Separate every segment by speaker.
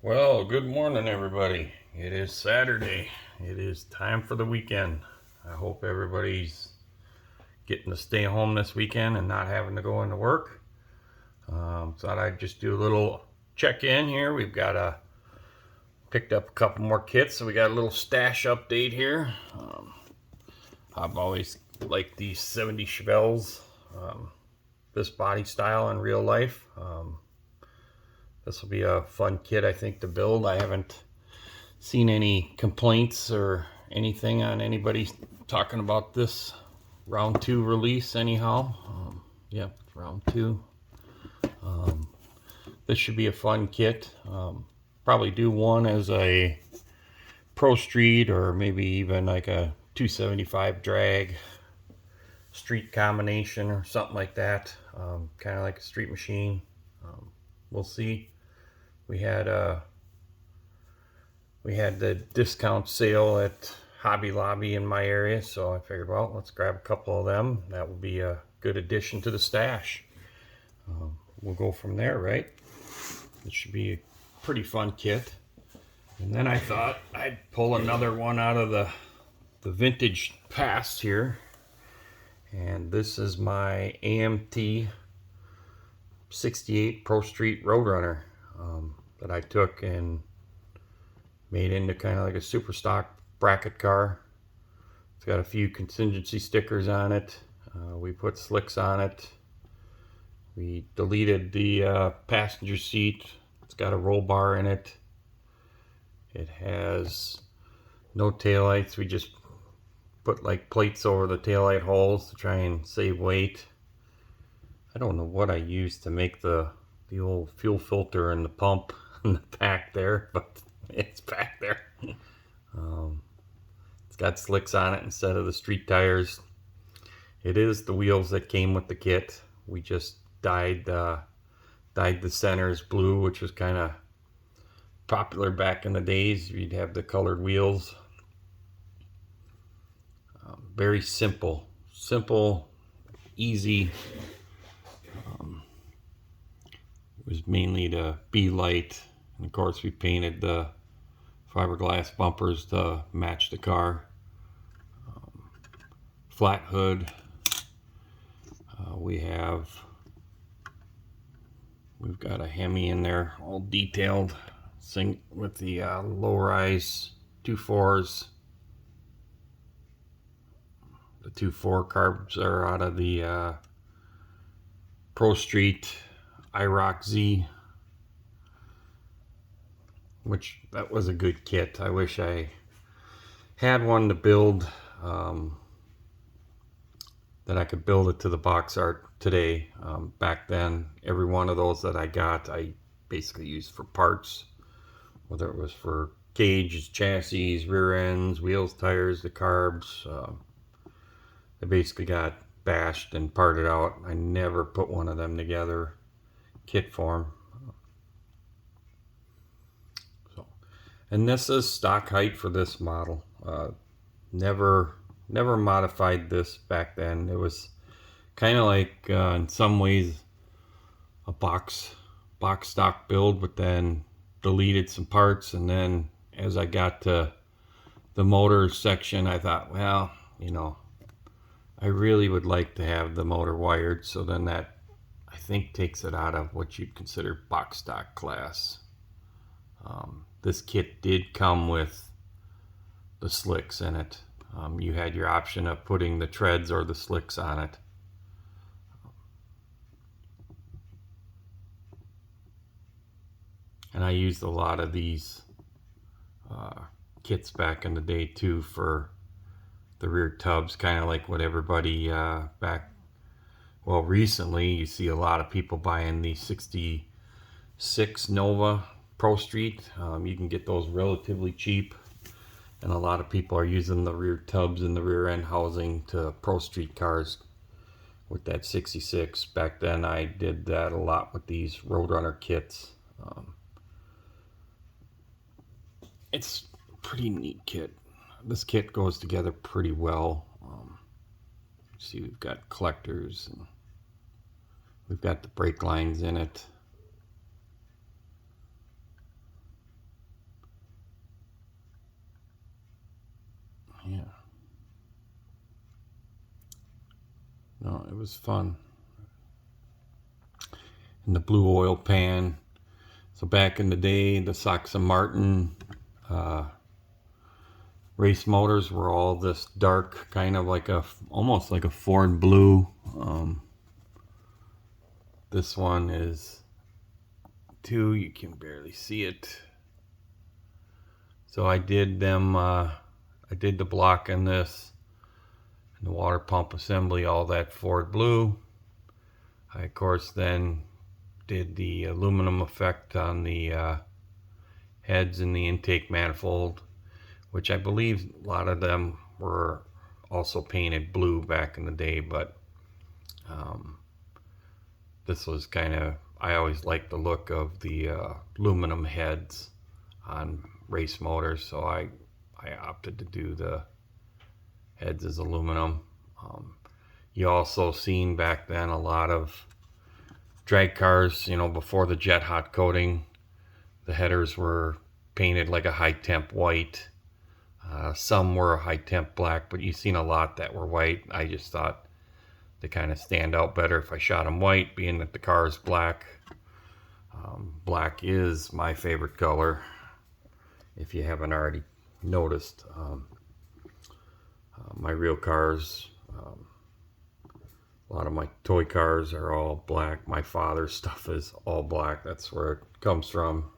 Speaker 1: Well, good morning, everybody. It is Saturday. It is time for the weekend. I hope everybody's getting to stay home this weekend and not having to go into work. Thought I'd just do a little check-in here. Picked up a couple more kits, so we got a little stash update here. I've always liked these 70 Chevelles, this body style in real life. This will be a fun kit, I think, to build. I haven't seen any complaints or anything on anybody talking about this round 2 release anyhow. Yep, round 2. This should be a fun kit. Probably do one as a Pro Street or maybe even like a 275 drag street combination or something like that. Kind of like a street machine. We'll see. We had the discount sale at Hobby Lobby in my area, so I figured, well, let's grab a couple of them. That will be a good addition to the stash. We'll go from there, right? It should be a pretty fun kit. And then I thought I'd pull another one out of the vintage past here. And this is my AMT 68 Pro Street Roadrunner that I took and made into kind of like a super stock bracket car. It's got a few contingency stickers on it. We put slicks on it. We deleted the passenger seat. It's got a roll bar in it. It has no taillights. We just put like plates over the taillight holes to try and save weight. I don't know what I used to make the old fuel filter and the pump in the back there, but it's back there. It's got slicks on it instead of the street tires. It is the wheels that came with the kit. We just dyed the centers blue, which was kind of popular back in the days. You'd have the colored wheels. Very simple, easy. It was mainly to be light, and of course we painted the fiberglass bumpers to match the car. Flat hood. We've got a Hemi in there, all detailed, with the low-rise 2.4s. The 2.4 carbs are out of the Pro Street IROC Z, which that was a good kit. I wish I had one to build, that I could build it to the box art today. Back then, every one of those that I got, I basically used for parts, whether it was for cages, chassis, rear ends, wheels, tires, the carbs. I basically got bashed and parted out. I never put one of them together kit form. And this is stock height for this model. Never modified this back then. It was kind of like in some ways a box stock build, but then deleted some parts. And then as I got to the motor section, I thought, well, I really would like to have the motor wired. So then that, I think, takes it out of what you'd consider box stock class. This kit did come with the slicks in it. You had your option of putting the treads or the slicks on it. And I used a lot of these kits back in the day too for the rear tubs, kind of like what everybody recently you see a lot of people buying the 66 Nova Pro Street. You can get those relatively cheap, and a lot of people are using the rear tubs and the rear end housing to Pro Street cars with that 66. Back then I did that a lot with these Roadrunner kits. It's a pretty neat kit. This kit goes together pretty well. See, we've got collectors and we've got the brake lines in it. Yeah. No, it was fun. And the blue oil pan. So back in the day, the Sox and Martin race motors were all this dark, kind of like almost like a Ford blue. This one is too, you can barely see it. So I did them, I did the block in this, and the water pump assembly, all that Ford blue. I, of course, then did the aluminum effect on the heads and the intake manifold, which I believe a lot of them were also painted blue back in the day, but this was kind of, I always liked the look of the aluminum heads on race motors, so I opted to do the heads as aluminum. You also seen back then a lot of drag cars, you know, before the jet hot coating, the headers were painted like a high temp white. Some were a high temp black, but you've seen a lot that were white. I just thought they kind of stand out better if I shot them white, being that the car is black. Black is my favorite color, if you haven't already noticed. My real cars, a lot of my toy cars are all black. My father's stuff is all black. That's where it comes from.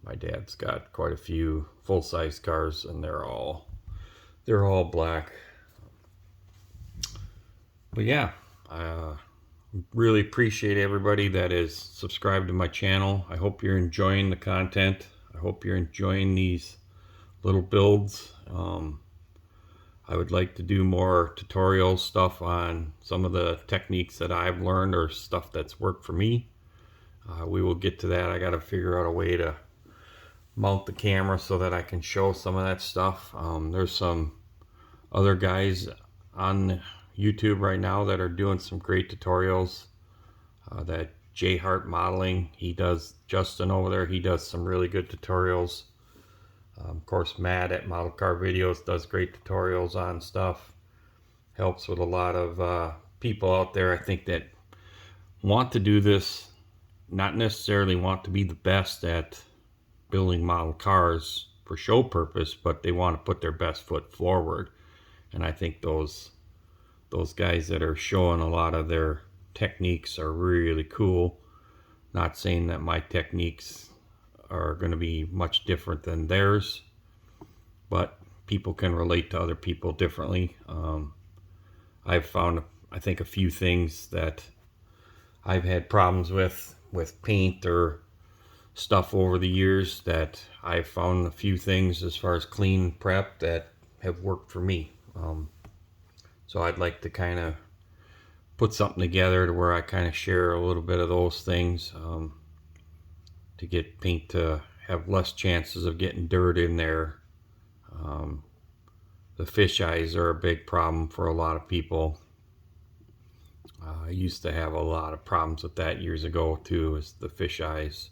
Speaker 1: My dad's got quite a few full-size cars, and they're all black. But yeah, I really appreciate everybody that is subscribed to my channel. I hope you're enjoying the content. I hope you're enjoying these little builds. I would like to do more tutorial stuff on some of the techniques that I've learned or stuff that's worked for me. We will get to that. I got to figure out a way to mount the camera so that I can show some of that stuff. There's some other guys on YouTube right now that are doing some great tutorials. That J Hart Modeling, he does, Justin over there, he does some really good tutorials. Of course, Matt at Model Car Videos does great tutorials on stuff. Helps with a lot of people out there, I think, that want to do this, not necessarily want to be the best at building model cars for show purpose, but they want to put their best foot forward. And I think those guys that are showing a lot of their techniques are really cool. Not saying that my techniques are going to be much different than theirs, but people can relate to other people differently. I've found, I think, a few things that I've had problems with paint or stuff over the years, that I've found a few things as far as clean prep that have worked for me. So I'd like to kind of put something together to where I kind of share a little bit of those things, to get paint to have less chances of getting dirt in there. The fish eyes are a big problem for a lot of people. I used to have a lot of problems with that years ago too, is the fish eyes.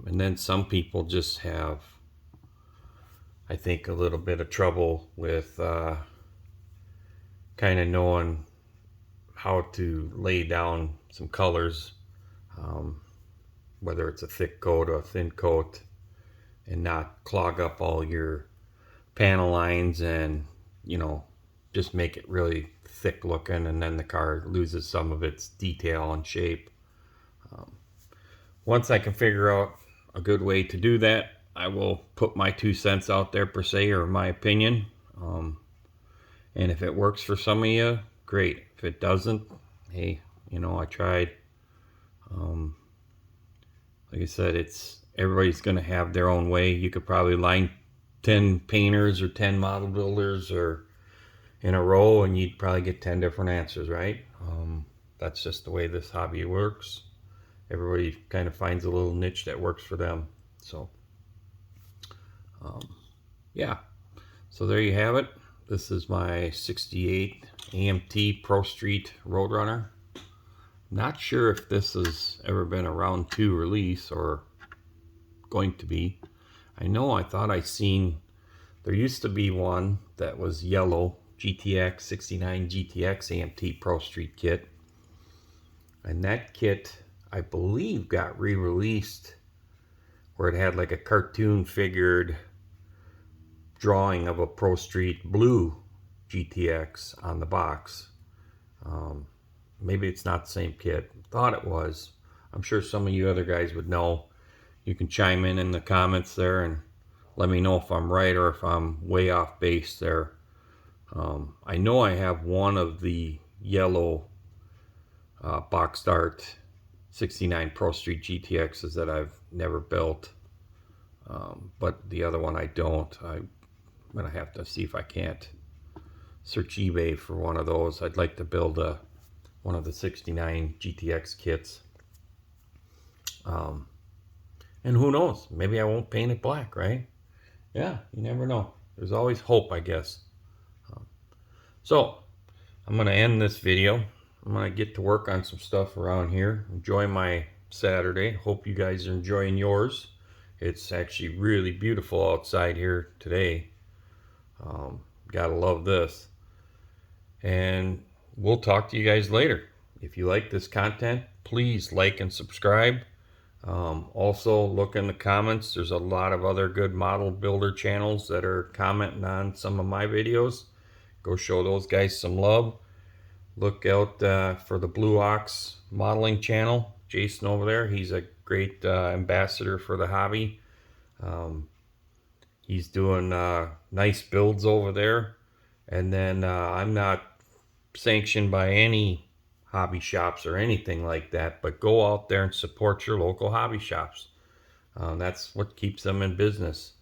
Speaker 1: And then some people just have, I think, a little bit of trouble with kind of knowing how to lay down some colors, whether it's a thick coat or a thin coat, and not clog up all your panel lines and, you know, just make it really thick looking, and then the car loses some of its detail and shape. Once I can figure out a good way to do that, I will put my 2 cents out there, per se, or my opinion. And if it works for some of you, great. If it doesn't, hey, you know, I tried. Like I said, everybody's going to have their own way. You could probably line 10 painters or 10 model builders or in a row, and you'd probably get 10 different answers, right? That's just the way this hobby works. Everybody kind of finds a little niche that works for them. So, yeah. So there you have it. This is my 68 AMT Pro Street Roadrunner. Not sure if this has ever been a round 2 release or going to be. I know I thought I seen There used to be one that was yellow, GTX 69 GTX AMT Pro Street kit. And that kit, I believe, got re-released where it had like a cartoon figured drawing of a Pro Street blue GTX on the box. Maybe it's not the same kit. Thought it was. I'm sure some of you other guys would know. You can chime in the comments there and let me know if I'm right or if I'm way off base there. I know I have one of the yellow boxed art 69 Pro Street GTXs that I've never built. But the other one I don't. I'm going to have to see if I can't search eBay for one of those. I'd like to build one of the 69 GTX kits. And who knows? Maybe I won't paint it black, right? Yeah, you never know. There's always hope, I guess. So, I'm going to end this video. I'm going to get to work on some stuff around here. Enjoy my Saturday. Hope you guys are enjoying yours. It's actually really beautiful outside here today. Gotta love this. And we'll talk to you guys later. If you like this content, please like and subscribe. Also, look in the comments. There's a lot of other good model builder channels that are commenting on some of my videos. Go show those guys some love. Look out for the Blue Ox modeling channel. Jason over there, he's a great ambassador for the hobby. He's doing nice builds over there. And then I'm not sanctioned by any hobby shops or anything like that, but go out there and support your local hobby shops. That's what keeps them in business.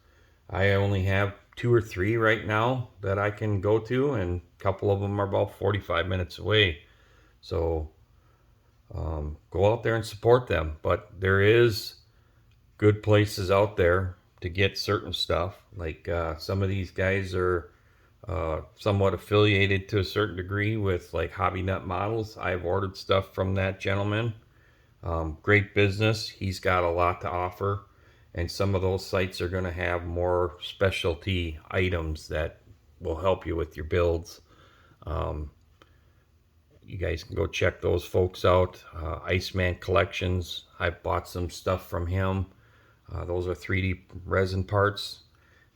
Speaker 1: I only have 2 or 3 right now that I can go to, and a couple of them are about 45 minutes away. So go out there and support them. But there is good places out there to get certain stuff. Like some of these guys are somewhat affiliated to a certain degree with like Hobby Nut Models. I've ordered stuff from that gentleman. Great business. He's got a lot to offer. And some of those sites are going to have more specialty items that will help you with your builds. You guys can go check those folks out. Iceman Collections. I bought some stuff from him. Those are 3D resin parts.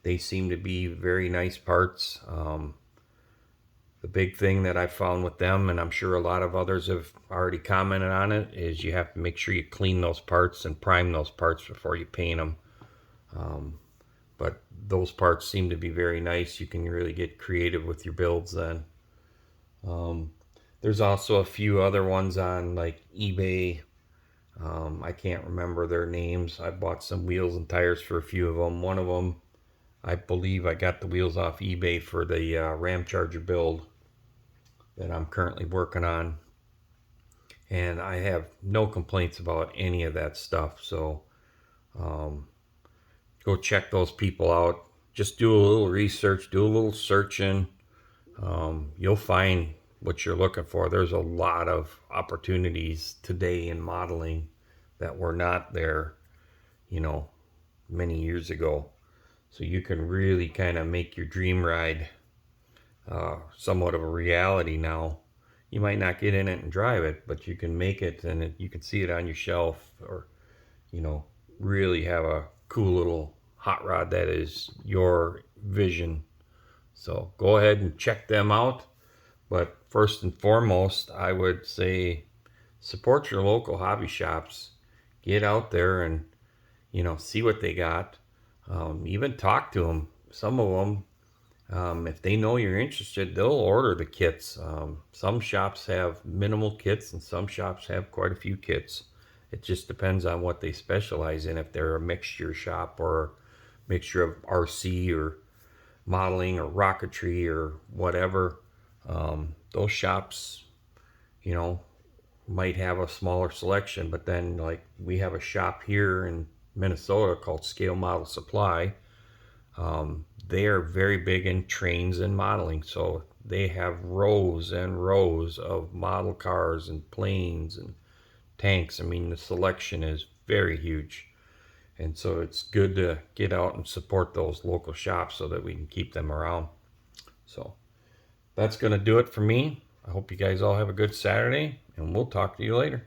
Speaker 1: They seem to be very nice parts. The big thing that I found with them, and I'm sure a lot of others have already commented on it, is you have to make sure you clean those parts and prime those parts before you paint them. But those parts seem to be very nice. You can really get creative with your builds then. There's also a few other ones on like eBay. I can't remember their names. I bought some wheels and tires for a few of them. One of them, I believe I got the wheels off eBay for the Ram Charger build that I'm currently working on. And I have no complaints about any of that stuff. So go check those people out. Just do a little research, do a little searching. You'll find what you're looking for. There's a lot of opportunities today in modeling that were not there, many years ago. So you can really kind of make your dream ride somewhat of a reality now. You might not get in it and drive it, but you can make it, and you can see it on your shelf, or really have a cool little hot rod that is your vision. So go ahead and check them out. But first and foremost, I would say support your local hobby shops. Get out there and see what they got. Even talk to them. Some of them, if they know you're interested, they'll order the kits. Some shops have minimal kits and some shops have quite a few kits. It just depends on what they specialize in. If they're a mixture shop or a mixture of RC or modeling or rocketry or whatever, those shops, might have a smaller selection. But then, like, we have a shop here in Minnesota called Scale Model Supply. They are very big in trains and modeling, so they have rows and rows of model cars and planes and tanks. I mean, the selection is very huge. And so it's good to get out and support those local shops so that we can keep them around. So that's going to do it for me. I hope you guys all have a good Saturday, and we'll talk to you later.